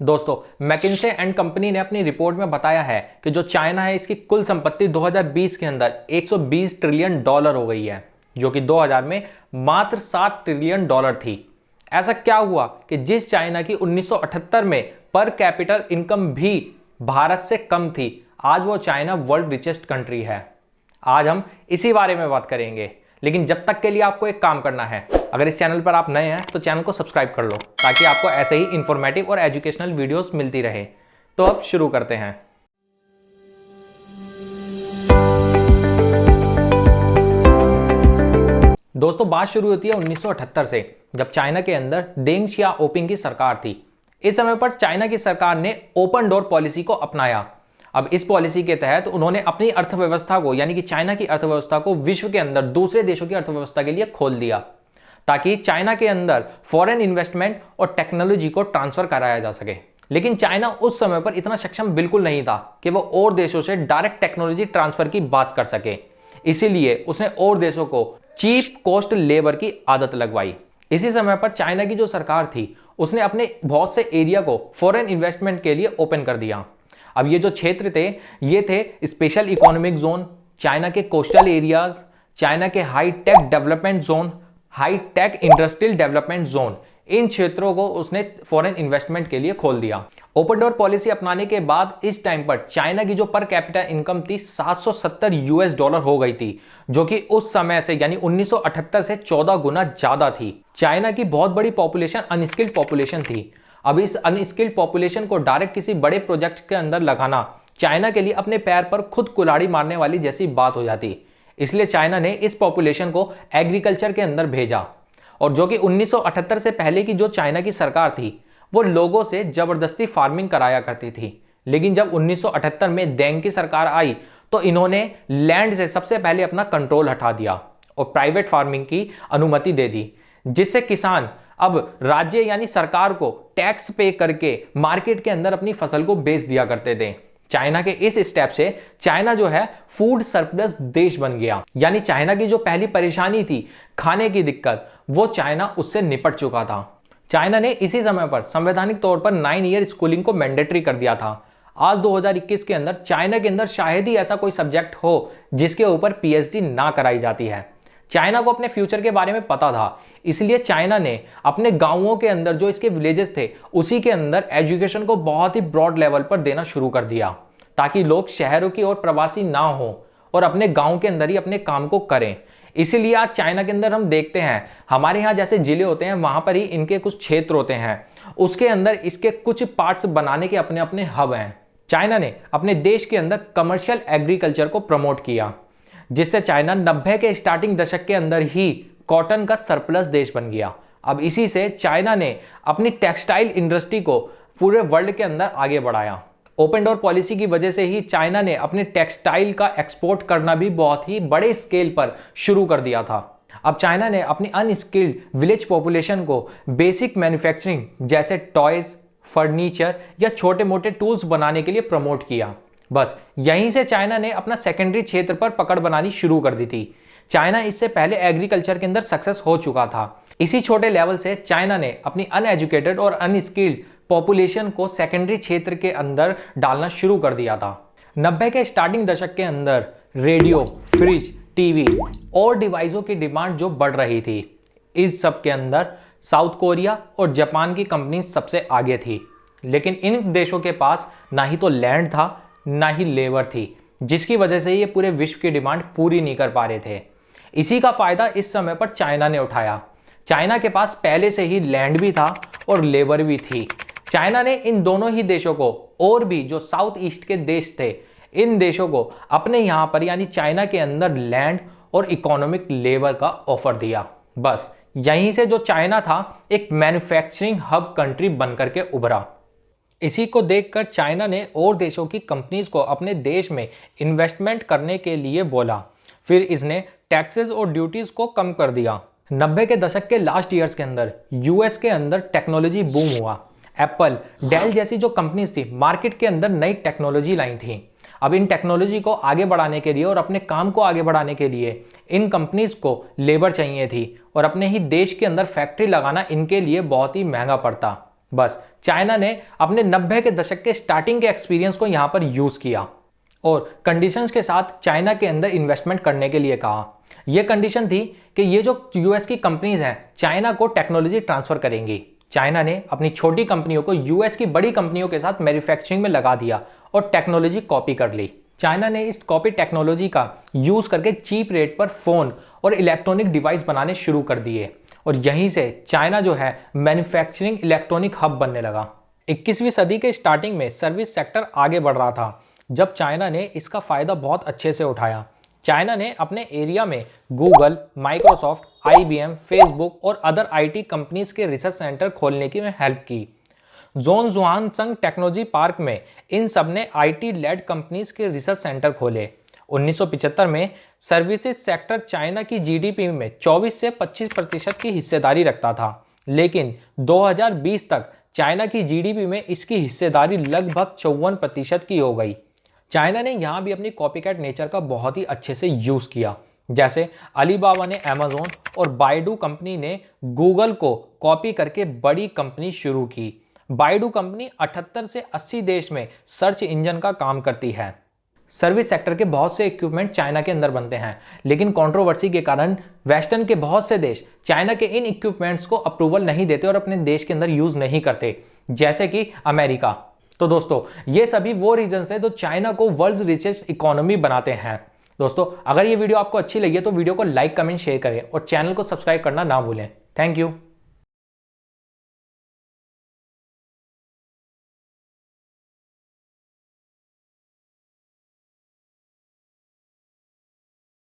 दोस्तों, McKinsey and company ने अपनी रिपोर्ट में बताया है कि जो चाइना है इसकी कुल संपत्ति 2020 के अंदर 120 ट्रिलियन डॉलर हो गई है, जो कि 2000 में मात्र 7 ट्रिलियन डॉलर थी। ऐसा क्या हुआ कि जिस चाइना की 1978 में पर कैपिटल इनकम भी भारत से कम थी, आज वो चाइना वर्ल्ड रिचेस्ट कंट्री है। आज हम इसी बारे में बात करेंगे, लेकिन जब तक के लिए आपको एक काम करना है। अगर इस चैनल पर आप नए हैं तो चैनल को सब्सक्राइब कर लो, ताकि आपको ऐसे ही इंफॉर्मेटिव और एजुकेशनल वीडियोस मिलती रहे। तो अब शुरू करते हैं। दोस्तों, बात शुरू होती है 1978 से, जब चाइना के अंदर देंग शियाओपिंग की सरकार थी। इस समय पर चाइना की सरकार ने ओपन डोर पॉलिसी को अपनाया। अब इस पॉलिसी के तहत उन्होंने अपनी अर्थव्यवस्था को, यानी कि चाइना की अर्थव्यवस्था को विश्व के अंदर दूसरे देशों की अर्थव्यवस्था के लिए खोल दिया, ताकि चाइना के अंदर फॉरेन इन्वेस्टमेंट और टेक्नोलॉजी को ट्रांसफर कराया जा सके। लेकिन चाइना उस समय पर इतना सक्षम बिल्कुल नहीं था कि वो और देशों से डायरेक्ट टेक्नोलॉजी ट्रांसफर की बात कर सके। इसीलिए उसने और देशों को चीप कॉस्ट लेबर की आदत लगवाई। इसी समय पर चाइना की जो सरकार थी उसने अपने बहुत से एरिया को फॉरेन इन्वेस्टमेंट के लिए ओपन कर दिया। अब ये जो क्षेत्र थे, ये थे स्पेशल इकोनॉमिक जोन, चाइना के कोस्टल एरियाज, चाइना के high tech development zone, high tech industrial development zone. इन क्षेत्रों को उसने फॉरेन इन्वेस्टमेंट के लिए खोल दिया। ओपन डोर पॉलिसी अपनाने के बाद इस टाइम पर चाइना की जो पर कैपिटा इनकम थी 770 यूएस डॉलर हो गई थी, जो कि उस समय से यानी 1978 से 14 गुना ज्यादा थी। चाइना की बहुत बड़ी पॉपुलेशन अनस्किल्ड पॉपुलेशन थी। अब इस अनस्किल्ड पॉपुलेशन को डायरेक्ट किसी बड़े प्रोजेक्ट के अंदर लगाना चाइना के लिए अपने पैर पर खुद कुल्हाड़ी मारने वाली जैसी बात हो जाती। इसलिए चाइना ने इस पॉपुलेशन को एग्रीकल्चर के अंदर भेजा, और जो कि 1978 से पहले की जो चाइना की सरकार थी वो लोगों से जबरदस्ती फार्मिंग कराया करती थी। लेकिन जब 1978 में देंग की सरकार आई तो इन्होंने लैंड से सबसे पहले अपना कंट्रोल हटा दिया और प्राइवेट फार्मिंग की अनुमति दे दी, जिससे किसान अब राज्य यानी सरकार को टैक्स पे करके मार्केट के अंदर अपनी फसल को बेच दिया करते थे। चाइना के इस स्टेप से चाइना जो है फूड सरप्लस देश बन गया। यानी चाइना की जो पहली परेशानी थी खाने की दिक्कत, वो चाइना उससे निपट चुका था। चाइना ने इसी समय पर संवैधानिक तौर पर 9 ईयर स्कूलिंग को मैंडेटरी कर दिया था। आज 2021 के अंदर चाइना के अंदर शायद ही ऐसा कोई सब्जेक्ट हो जिसके ऊपर पीएचडी ना कराई जाती है। चाइना को अपने फ्यूचर के बारे में पता था, इसलिए चाइना ने अपने गांवों के अंदर जो इसके विलेजेस थे उसी के अंदर एजुकेशन को बहुत ही ब्रॉड लेवल पर देना शुरू कर दिया, ताकि लोग शहरों की ओर प्रवासी ना हो और अपने गांव के अंदर ही अपने काम को करें। इसीलिए आज चाइना के अंदर हम देखते हैं, हमारे यहाँ जैसे जिले होते हैं वहां पर ही इनके कुछ क्षेत्र होते हैं, उसके अंदर इसके कुछ पार्ट्स बनाने के अपने अपने हब हैं। चाइना ने अपने देश के अंदर कमर्शियल एग्रीकल्चर को प्रमोट किया, जिससे चाइना 90 के स्टार्टिंग दशक के अंदर ही कॉटन का सरप्लस देश बन गया। अब इसी से चाइना ने अपनी टेक्सटाइल इंडस्ट्री को पूरे वर्ल्ड के अंदर आगे बढ़ाया। ओपन डोर पॉलिसी की वजह से ही चाइना ने अपने टेक्सटाइल का एक्सपोर्ट करना भी बहुत ही बड़े स्केल पर शुरू कर दिया था। अब चाइना ने अपनी अनस्किल्ड विलेज पॉपुलेशन को बेसिक मैन्युफैक्चरिंग जैसे टॉयज, फर्नीचर या छोटे मोटे टूल्स बनाने के लिए प्रमोट किया। बस यहीं से चाइना ने अपना सेकेंडरी क्षेत्र पर पकड़ बनानी शुरू कर दी थी। चाइना इससे पहले एग्रीकल्चर के अंदर सक्सेस हो चुका था। इसी छोटे लेवल से चाइना ने अपनी अनएजुकेटेड और अनस्किल्ड पॉपुलेशन को सेकेंडरी क्षेत्र के अंदर डालना शुरू कर दिया था। 90 के स्टार्टिंग दशक के अंदर रेडियो, फ्रिज, टीवी और डिवाइसों की डिमांड जो बढ़ रही थी, इस सब के अंदर साउथ कोरिया और जापान की कंपनी सबसे आगे थी। लेकिन इन देशों के पास ना ही तो लैंड था ना ही लेबर थी, जिसकी वजह से ये पूरे विश्व की डिमांड पूरी नहीं कर पा रहे थे। इसी का फायदा इस समय पर चाइना ने उठाया। चाइना के पास पहले से ही लैंड भी था और लेबर भी थी। चाइना ने इन दोनों ही देशों को और भी जो साउथ ईस्ट के देश थे, इन देशों को अपने यहाँ पर यानी चाइना के अंदर लैंड और इकोनॉमिक लेबर का ऑफर दिया। बस यहीं से जो चाइना था एक मैन्युफैक्चरिंग हब कंट्री बनकर के उभरा। इसी को देखकर चाइना ने और देशों की कंपनीज को अपने देश में इन्वेस्टमेंट करने के लिए बोला। फिर इसने टैक्सेस और ड्यूटीज को कम कर दिया। 90 के दशक के लास्ट ईयर्स के अंदर यूएस के अंदर टेक्नोलॉजी बूम हुआ। एप्पल, डेल जैसी जो कंपनीज थी मार्केट के अंदर नई टेक्नोलॉजी लाई थी। अब इन टेक्नोलॉजी को आगे बढ़ाने के लिए और अपने काम को आगे बढ़ाने के लिए इन कंपनीज को लेबर चाहिए थी और अपने ही देश के अंदर फैक्ट्री लगाना इनके लिए बहुत ही महंगा पड़ता। बस चाइना ने अपने 90 के दशक के स्टार्टिंग के एक्सपीरियंस को यहां पर यूज किया और कंडीशंस के साथ चाइना के अंदर इन्वेस्टमेंट करने के लिए कहा। यह कंडीशन थी कि ये जो यूएस की कंपनीज हैं चाइना को टेक्नोलॉजी ट्रांसफर करेंगी। चाइना ने अपनी छोटी कंपनियों को यूएस की बड़ी कंपनियों के साथ मैन्युफैक्चरिंग में लगा दिया और टेक्नोलॉजी कॉपी कर ली। चाइना ने इस कॉपी टेक्नोलॉजी का यूज करके चीप रेट पर फोन और इलेक्ट्रॉनिक डिवाइस बनाने शुरू कर दिए और यहीं से चाइना जो है मैन्युफैक्चरिंग इलेक्ट्रॉनिक हब बनने लगा। 21वीं सदी के स्टार्टिंग में सर्विस सेक्टर आगे बढ़ रहा था जब चाइना ने इसका फायदा बहुत अच्छे से उठाया। चाइना ने अपने एरिया में गूगल, माइक्रोसॉफ्ट, IBM, फेसबुक और अदर IT कंपनीज के रिसर्च सेंटर खोलने की में हेल्प की। जोनजुआनसंग टेक्नोलॉजी पार्क में इन सब ने IT लेड कंपनीज के रिसर्च सेंटर खोले। 1975 में सर्विसेज सेक्टर चाइना की GDP में 24 से 25% की हिस्सेदारी रखता था, लेकिन 2020 तक चाइना की GDP में इसकी हिस्सेदारी लगभग 54% की हो गई। चाइना ने यहां भी अपनी कॉपीकैट नेचर का बहुत ही अच्छे से यूज किया। जैसे अलीबाबा ने अमेज़न और बाइडू कंपनी ने गूगल को कॉपी करके बड़ी कंपनी शुरू की। बाइडू कंपनी 78 से 80 देश में सर्च इंजन का काम करती है। सर्विस सेक्टर के बहुत से इक्विपमेंट चाइना के अंदर बनते हैं, लेकिन कंट्रोवर्सी के कारण वेस्टर्न के बहुत से देश चाइना के इन इक्विपमेंट्स को अप्रूवल नहीं देते और अपने देश के अंदर यूज नहीं करते, जैसे कि अमेरिका। तो दोस्तों ये सभी वो रीजंस हैं जो चाइना को वर्ल्ड रिचेस्ट इकोनॉमी बनाते हैं। दोस्तों अगर ये वीडियो आपको अच्छी लगी है तो वीडियो को लाइक, कमेंट, शेयर करें और चैनल को सब्सक्राइब करना ना भूलें। Thank you.